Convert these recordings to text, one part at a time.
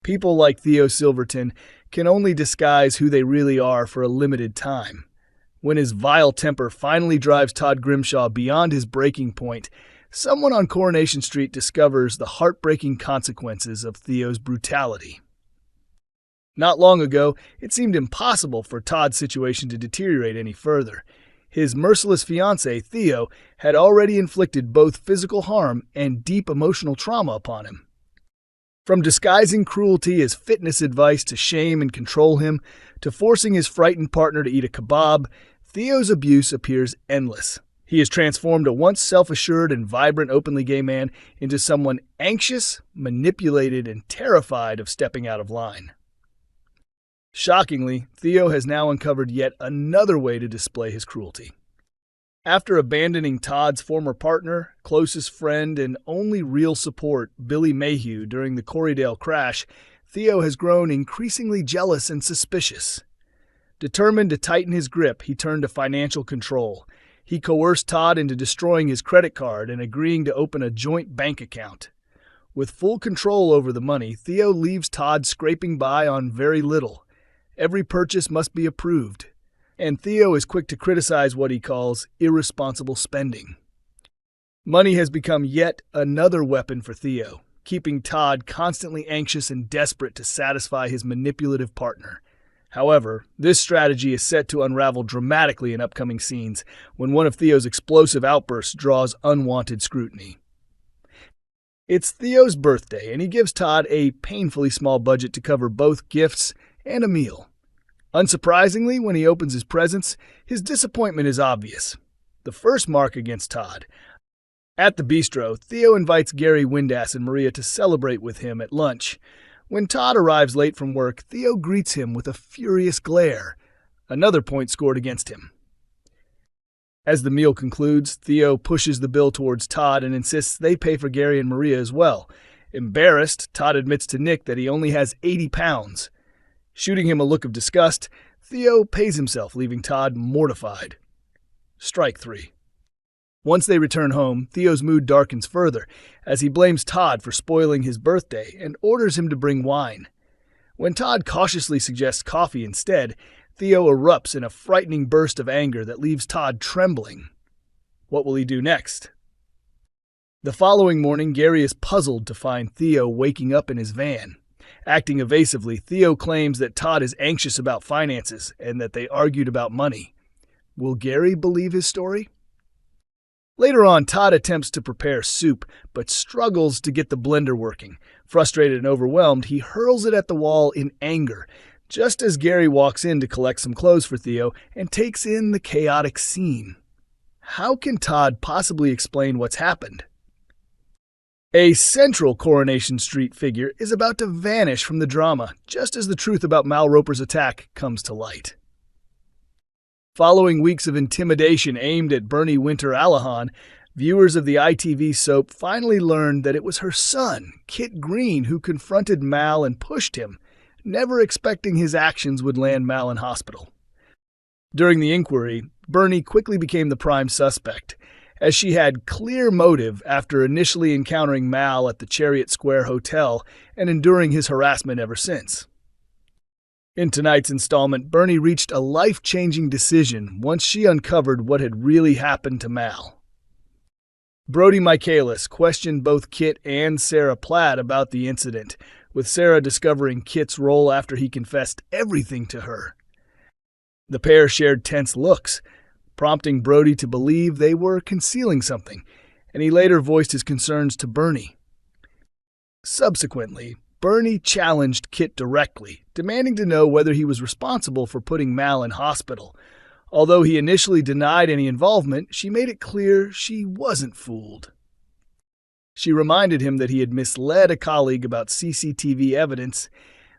People like Theo Silverton can only disguise who they really are for a limited time. When his vile temper finally drives Todd Grimshaw beyond his breaking point, someone on Coronation Street discovers the heartbreaking consequences of Theo's brutality. Not long ago, it seemed impossible for Todd's situation to deteriorate any further. His merciless fiancée, Theo, had already inflicted both physical harm and deep emotional trauma upon him. From disguising cruelty as fitness advice to shame and control him, to forcing his frightened partner to eat a kebab, Theo's abuse appears endless. He has transformed a once self-assured and vibrant openly gay man into someone anxious, manipulated, and terrified of stepping out of line. Shockingly, Theo has now uncovered yet another way to display his cruelty. After abandoning Todd's former partner, closest friend, and only real support, Billy Mayhew, during the Corrie crash, Theo has grown increasingly jealous and suspicious. Determined to tighten his grip, he turned to financial control. He coerced Todd into destroying his credit card and agreeing to open a joint bank account. With full control over the money, Theo leaves Todd scraping by on very little. Every purchase must be approved, and Theo is quick to criticize what he calls irresponsible spending. Money has become yet another weapon for Theo, keeping Todd constantly anxious and desperate to satisfy his manipulative partner. However, this strategy is set to unravel dramatically in upcoming scenes when one of Theo's explosive outbursts draws unwanted scrutiny. It's Theo's birthday, and he gives Todd a painfully small budget to cover both gifts and a meal. Unsurprisingly, when he opens his presents, his disappointment is obvious. The first mark against Todd. At the bistro, Theo invites Gary Windass and Maria to celebrate with him at lunch. When Todd arrives late from work, Theo greets him with a furious glare. Another point scored against him. As the meal concludes, Theo pushes the bill towards Todd and insists they pay for Gary and Maria as well. Embarrassed, Todd admits to Nick that he only has 80 pounds. Shooting him a look of disgust, Theo pays himself, leaving Todd mortified. Strike 3. Once they return home, Theo's mood darkens further as he blames Todd for spoiling his birthday and orders him to bring wine. When Todd cautiously suggests coffee instead, Theo erupts in a frightening burst of anger that leaves Todd trembling. What will he do next? The following morning, Gary is puzzled to find Theo waking up in his van. Acting evasively, Theo claims that Todd is anxious about finances and that they argued about money. Will Gary believe his story? Later on, Todd attempts to prepare soup, but struggles to get the blender working. Frustrated and overwhelmed, he hurls it at the wall in anger, just as Gary walks in to collect some clothes for Theo and takes in the chaotic scene. How can Todd possibly explain what's happened? A central Coronation Street figure is about to vanish from the drama, just as the truth about Mal Roper's attack comes to light. Following weeks of intimidation aimed at Bernie Winter Allahan, viewers of the ITV soap finally learned that it was her son, Kit Green, who confronted Mal and pushed him, never expecting his actions would land Mal in hospital. During the inquiry, Bernie quickly became the prime suspect, as she had clear motive after initially encountering Mal at the Chariot Square Hotel and enduring his harassment ever since. In tonight's installment, Bernie reached a life-changing decision once she uncovered what had really happened to Mal. Brody Michaelis questioned both Kit and Sarah Platt about the incident, with Sarah discovering Kit's role after he confessed everything to her. The pair shared tense looks, prompting Brody to believe they were concealing something, and he later voiced his concerns to Bernie. Subsequently, Bernie challenged Kit directly, demanding to know whether he was responsible for putting Mal in hospital. Although he initially denied any involvement, she made it clear she wasn't fooled. She reminded him that he had misled a colleague about CCTV evidence,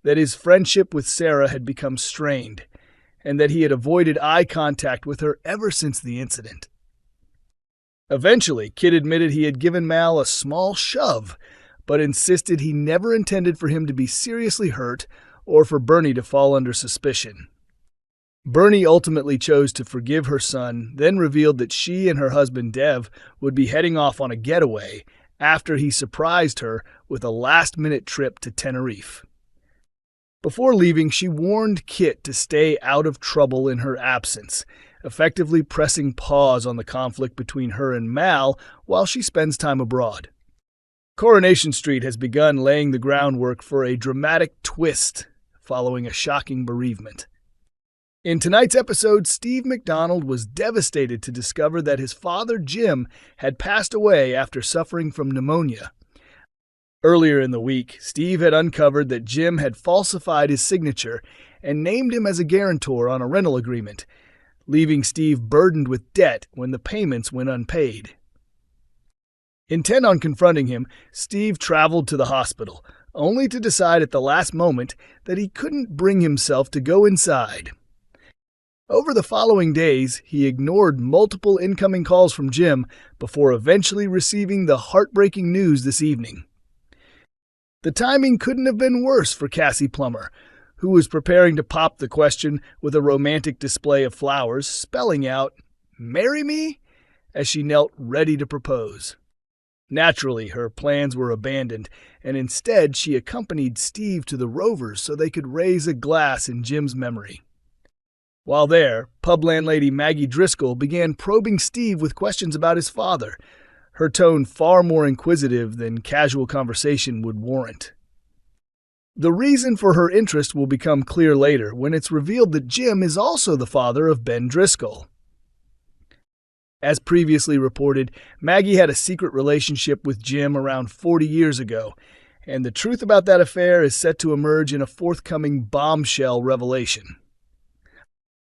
that his friendship with Sarah had become strained, and that he had avoided eye contact with her ever since the incident. Eventually, Kit admitted he had given Mal a small shove, but insisted he never intended for him to be seriously hurt or for Bernie to fall under suspicion. Bernie ultimately chose to forgive her son, then revealed that she and her husband Dev would be heading off on a getaway after he surprised her with a last-minute trip to Tenerife. Before leaving, she warned Kit to stay out of trouble in her absence, effectively pressing pause on the conflict between her and Mal while she spends time abroad. Coronation Street has begun laying the groundwork for a dramatic twist following a shocking bereavement. In tonight's episode, Steve McDonald was devastated to discover that his father, Jim, had passed away after suffering from pneumonia. Earlier in the week, Steve had uncovered that Jim had falsified his signature and named him as a guarantor on a rental agreement, leaving Steve burdened with debt when the payments went unpaid. Intent on confronting him, Steve traveled to the hospital, only to decide at the last moment that he couldn't bring himself to go inside. Over the following days, he ignored multiple incoming calls from Jim before eventually receiving the heartbreaking news this evening. The timing couldn't have been worse for Cassie Plummer, who was preparing to pop the question with a romantic display of flowers, spelling out, "Marry me?" as she knelt ready to propose. Naturally, her plans were abandoned, and instead she accompanied Steve to the Rovers so they could raise a glass in Jim's memory. While there, pub landlady Maggie Driscoll began probing Steve with questions about his father, her tone far more inquisitive than casual conversation would warrant. The reason for her interest will become clear later when it's revealed that Jim is also the father of Ben Driscoll. As previously reported, Maggie had a secret relationship with Jim around 40 years ago, and the truth about that affair is set to emerge in a forthcoming bombshell revelation.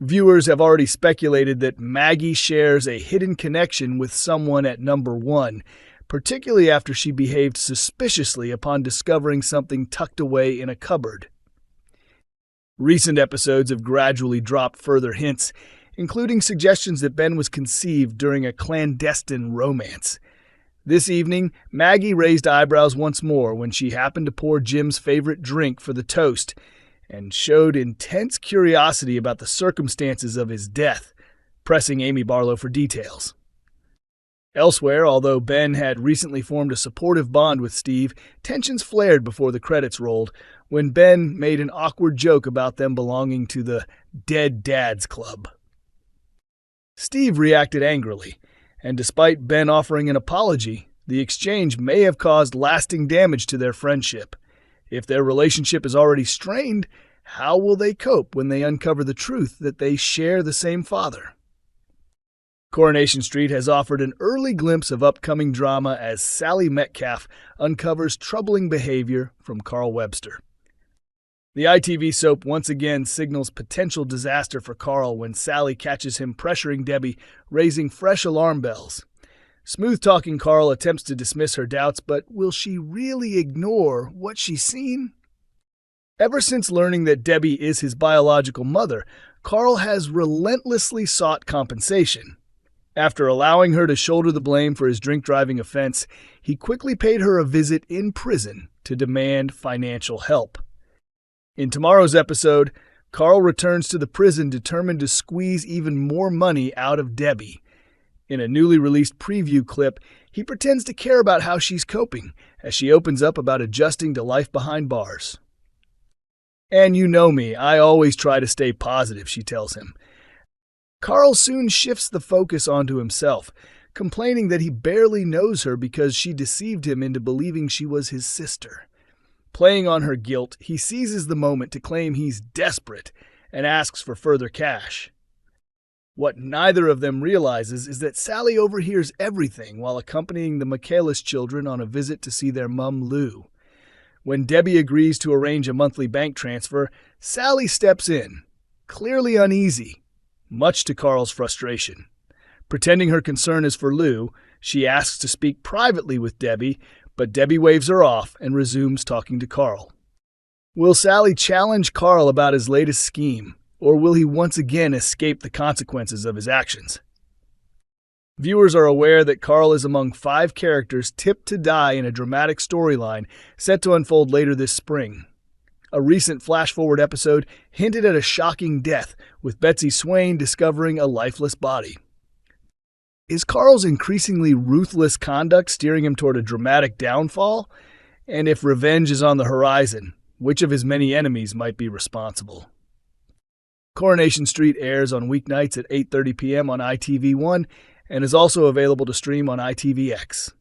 Viewers have already speculated that Maggie shares a hidden connection with someone at number 1, particularly after she behaved suspiciously upon discovering something tucked away in a cupboard. Recent episodes have gradually dropped further hints, including suggestions that Ben was conceived during a clandestine romance. This evening, Maggie raised eyebrows once more when she happened to pour Jim's favorite drink for the toast, and showed intense curiosity about the circumstances of his death, pressing Amy Barlow for details. Elsewhere, although Ben had recently formed a supportive bond with Steve, tensions flared before the credits rolled when Ben made an awkward joke about them belonging to the Dead Dads Club. Steve reacted angrily, and despite Ben offering an apology, the exchange may have caused lasting damage to their friendship. If their relationship is already strained, how will they cope when they uncover the truth that they share the same father? Coronation Street has offered an early glimpse of upcoming drama as Sally Metcalf uncovers troubling behavior from Carl Webster. The ITV soap once again signals potential disaster for Carl when Sally catches him pressuring Debbie, raising fresh alarm bells. Smooth-talking Carl attempts to dismiss her doubts, but will she really ignore what she's seen? Ever since learning that Debbie is his biological mother, Carl has relentlessly sought compensation. After allowing her to shoulder the blame for his drink-driving offense, he quickly paid her a visit in prison to demand financial help. In tomorrow's episode, Carl returns to the prison determined to squeeze even more money out of Debbie. In a newly released preview clip, he pretends to care about how she's coping as she opens up about adjusting to life behind bars. "And you know me, I always try to stay positive," she tells him. Carl soon shifts the focus onto himself, complaining that he barely knows her because she deceived him into believing she was his sister. Playing on her guilt, he seizes the moment to claim he's desperate and asks for further cash. What neither of them realizes is that Sally overhears everything while accompanying the Michaelis children on a visit to see their mum, Lou. When Debbie agrees to arrange a monthly bank transfer, Sally steps in, clearly uneasy, much to Carl's frustration. Pretending her concern is for Lou, she asks to speak privately with Debbie, but Debbie waves her off and resumes talking to Carl. Will Sally challenge Carl about his latest scheme, or will he once again escape the consequences of his actions? Viewers are aware that Carl is among 5 characters tipped to die in a dramatic storyline set to unfold later this spring. A recent flash-forward episode hinted at a shocking death, with Betsy Swain discovering a lifeless body. Is Carl's increasingly ruthless conduct steering him toward a dramatic downfall? And if revenge is on the horizon, which of his many enemies might be responsible? Coronation Street airs on weeknights at 8:30 p.m. on ITV1 and is also available to stream on ITVX.